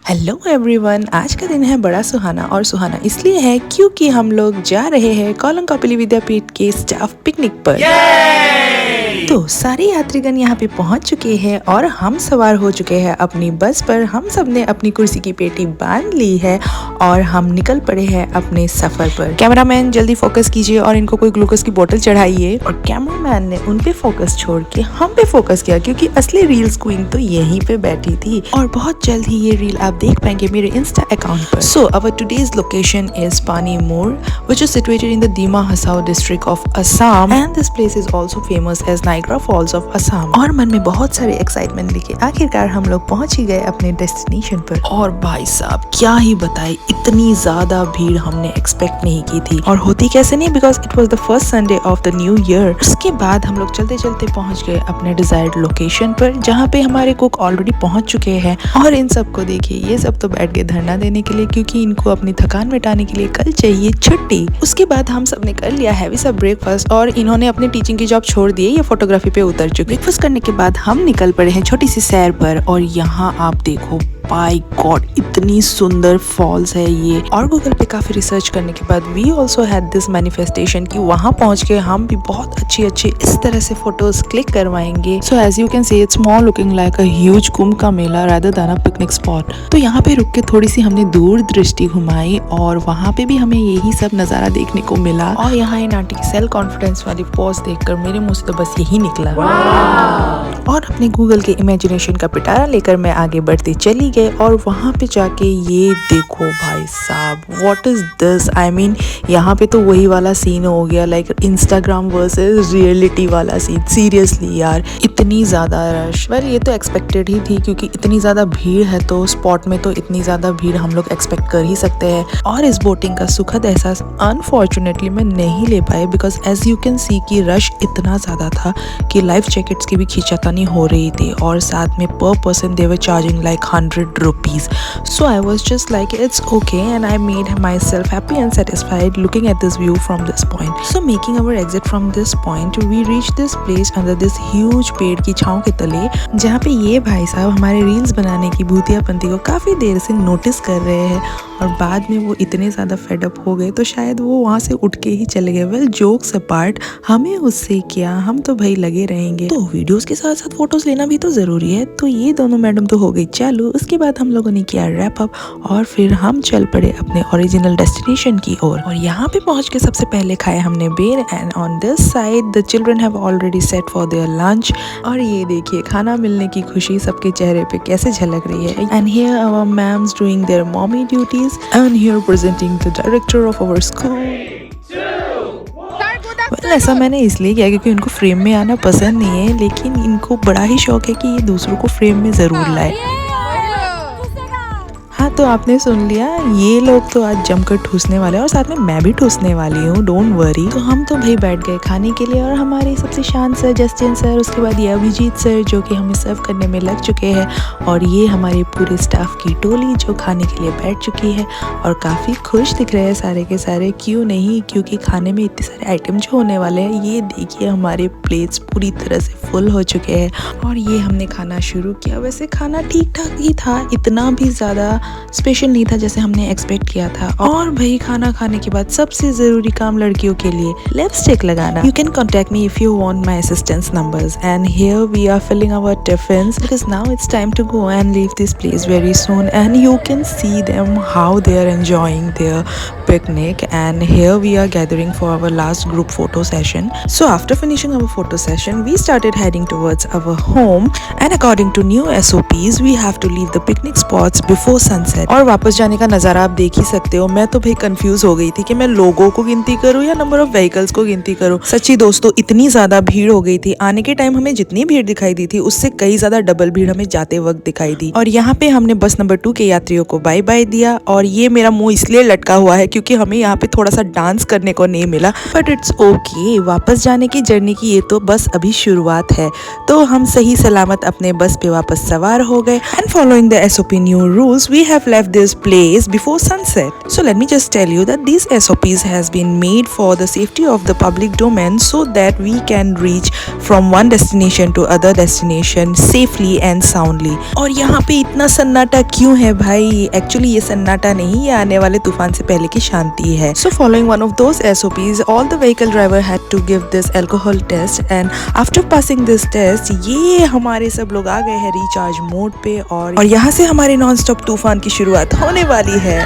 Hello everyone, आज का दिन है बड़ा सुहाना और सुहाना इसलिए है क्योंकि हम लोग जा रहे हैं कोलम कपिली विद्यापीठ के स्टाफ पिकनिक पर। तो सारे यात्रीगण यहाँ पे पहुँच चुके हैं और हम सवार हो चुके हैं अपनी बस पर। हम सब ने अपनी कुर्सी की पेटी बांध ली है और हम निकल पड़े हैं अपने सफर पर। कैमरामैन जल्दी फोकस कीजिए और इनको कोई ग्लूकोज की बोतल चढ़ाइए। और कैमरामैन ने उन पे फोकस छोड़ के हम पे फोकस किया क्योंकि असली रील्स क्वीन तो यहीं पे बैठी थी और बहुत जल्द ही ये रील आप देख पाएंगे मेरे इंस्टा अकाउंट पर। सो अवर टुडेज लोकेशन इज पानी मोर which is situated in the Dima Hasao district of Assam and this place is also famous as Niagara Falls of Assam। और मन में बहुत सारे एक्साइटमेंट लेके आखिरकार हम लोग पहुंच ही गए अपने डेस्टिनेशन पर। और भाई साहब क्या ही बताए, इतनी ज्यादा भीड़ हमने एक्सपेक्ट नहीं की थी और होती कैसे नहीं, because it was the first Sunday off the new year. उसके बाद हम लोग चलते चलते पहुंच गए अपने डिजायर्ड लोकेशन पर जहाँ पे हमारे कुक ऑलरेडी पहुंच चुके हैं। और इन सबको देखिए, ये सब तो बैठ गए धरना देने के लिए क्योंकि इनको अपनी थकान मिटाने के लिए कल चाहिए छुट्टी। उसके बाद हम सब ने कर लिया हैवी सा ब्रेकफास्ट और इन्होंने अपनी टीचिंग की जॉब छोड़ दी है, ये फोटोग्राफी पे उतर चुके। ब्रेकफास्ट करने के बाद हम निकल पड़े हैं छोटी सी सैर पर और यहाँ आप देखो, बाय गॉड इतनी सुंदर फॉल्स है ये। और गूगल पे काफी रिसर्च करने के बाद we also had this manifestation कि वहाँ पहुँच के हम भी बहुत अच्छी इस तरह से फोटोज क्लिक करवाएंगे। So as you can see it's more looking like a huge Kumbh का मेला rather than a picnic spot. तो यहाँ पे रुक के थोड़ी सी हमने दूर दृष्टि घुमाई और वहाँ पे भी हमें यही सब नजारा देखने को मिला। और यहाँ इन आंटी की सेल्फ कॉन्फिडेंस वाली पोज देखकर मेरे मुंह से तो बस यही निकला। और अपने गूगल के इमेजिनेशन का पिटारा लेकर मैं आगे बढ़ती चली गई और वहाँ पे जाके ये देखो भाई साहब, what is this. I mean यहाँ पे तो वही वाला सीन हो गया, लाइक इंस्टाग्राम वर्सेस रियलिटी वाला सीन। सीरियसली यार, इतनी ज्यादा रश। वेल ये तो एक्सपेक्टेड ही थी क्योंकि इतनी ज्यादा भीड़ है तो स्पॉट में तो इतनी ज्यादा भीड़ हम लोग एक्सपेक्ट कर ही सकते हैं। और इस बोटिंग का सुखद एहसास अनफॉर्चुनेटली मैं नहीं ले पाई because as you can see कि रश इतना ज्यादा था कि लाइफ जैकेट्स की भी खींचातानी हो रही थी और साथ में पर person they were charging like 100 rupees. So I was just like, it's okay, and I made myself happy and satisfied looking at this view from this point. So making our exit from this point, we reached this place under this huge पेड़ की छांव के तले जहाँ पे ये भाई साहब हमारे रील्स बनाने की भूतियापंती को काफी देर से नोटिस कर रहे हैं और बाद में वो इतने ज्यादा फेड अप हो गए तो शायद वो वहाँ से उठ के ही चले गए। वेल जोक्स अपार्ट, हमें उससे क्या, हम तो भाई लगे रहेंगे। तो वीडियोस के साथ साथ फोटोज लेना भी तो जरूरी है। तो ये दोनों मैडम तो हो गई चालू। उसके बाद हम लोगों ने किया रैप अप और फिर हम चल पड़े अपने ओरिजिनल डेस्टिनेशन की ओर। और यहाँ पे पहुँच के सबसे पहले खाए हमने bear and on this side the children have already set for their lunch. और ये देखिए खाना मिलने की खुशी सबके चेहरे पे कैसे झलक रही है। And here our mams doing their mommy duties and here presenting the director of our school। ऐसा मैंने इसलिए किया क्योंकि इनको फ्रेम में आना पसंद नहीं है, लेकिन इनको बड़ा ही शौक है कि ये दूसरों को फ्रेम में जरूर लाए। हाँ तो आपने सुन लिया, ये लोग तो आज जमकर ठूसने वाले हैं और साथ में मैं भी ठूसने वाली हूँ, डोंट वरी। तो हम तो भाई बैठ गए खाने के लिए और हमारे सबसे शांत सर जस्टिन सर, उसके बाद ये अभिजीत सर जो कि हमें सर्व करने में लग चुके हैं और ये हमारे पूरे स्टाफ की टोली जो खाने के लिए बैठ चुकी है और काफ़ी खुश दिख रहे हैं सारे के सारे। क्यों नहीं, क्योंकि खाने में इतने सारे आइटम जो होने वाले हैं। ये देखिए हमारे प्लेट्स पूरी तरह से फुल हो चुके हैं और ये हमने खाना शुरू किया। वैसे खाना ठीक ठाक ही था, इतना भी ज़्यादा स्पेशल नहीं था जैसे हमने एक्सपेक्ट किया था। और भाई खाना खाने के बाद सबसे जरूरी काम लड़कियों के लिए लिपस्टिक लगाना। You can contact me if you want my assistance numbers and here we are filling our tiffins because now it's time to go and leave this place very soon and you can see them how they are enjoying their picnic and here we are gathering for our last group photo session. So after finishing our photo session we started heading towards our home and according to new SOPs we have to leave the picnic spots before sunset। और वापस जाने का नज़ारा आप देख ही सकते हो। मैं तो भाई कंफ्यूज हो गई थी कि मैं लोगों को गिनती करूँ या नंबर ऑफ व्हीकल्स को गिनती करूँ। सच्ची दोस्तों इतनी ज़्यादा भीड़ हो गई थी, आने के टाइम हमें जितनी भीड़ दिखाई दी थी उससे कई ज़्यादा डबल भीड़ हमें जाते वक्त दिखाई दी। और यहाँ पे हमने बस नंबर 2 के यात्रियों को बाय बाय दिया और ये मेरा मुँह इसलिए लटका हुआ है क्योंकि हमें यहाँ पे थोड़ा सा डांस करने को नहीं मिला, बट इट्स ओके। वापस जाने की जर्नी की ये तो बस अभी शुरुआत है। तो हम सही सलामत अपने बस पे वापस सवार हो गए and following the SOP new rules we have left this place before sunset. So let me just tell you that these SOPs has been made for the safety of the public domain so that we can reach from one destination to other destination safely and soundly. और यहाँ पे इतना सन्नाटा क्यों है भाई? Actually ये सन्नाटा नहीं, ये आने वाले तूफान से पहले की शांति है. So following one of those SOPs, all the vehicle driver had to give this alcohol test and after passing this test, ये हमारे सब लोग आ गए हैं रिचार्ज मोड पे और यहाँ से हमारे नॉन स्टॉप तूफान की शुरुआत होने वाली है.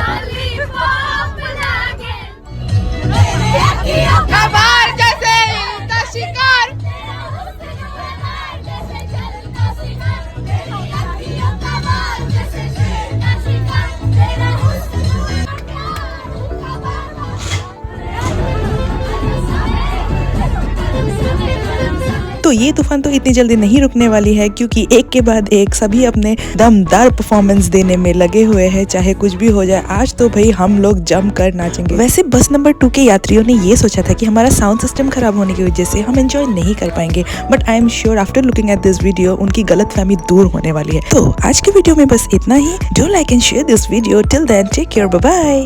तो ये तूफान तो इतनी जल्दी नहीं रुकने वाली है क्योंकि एक के बाद एक सभी अपने दमदार परफॉर्मेंस देने में लगे हुए हैं. चाहे कुछ भी हो जाए, आज तो भाई हम लोग जम कर नाचेंगे. वैसे बस नंबर 2 के यात्रियों ने ये सोचा था कि हमारा साउंड सिस्टम खराब होने की वजह से हम एंजॉय नहीं कर पाएंगे, but I am sure after looking at this video उनकी गलतफहमी दूर होने वाली है. तो आज के वीडियो में बस इतना ही. Do like and share this video. Till then take care, bye bye.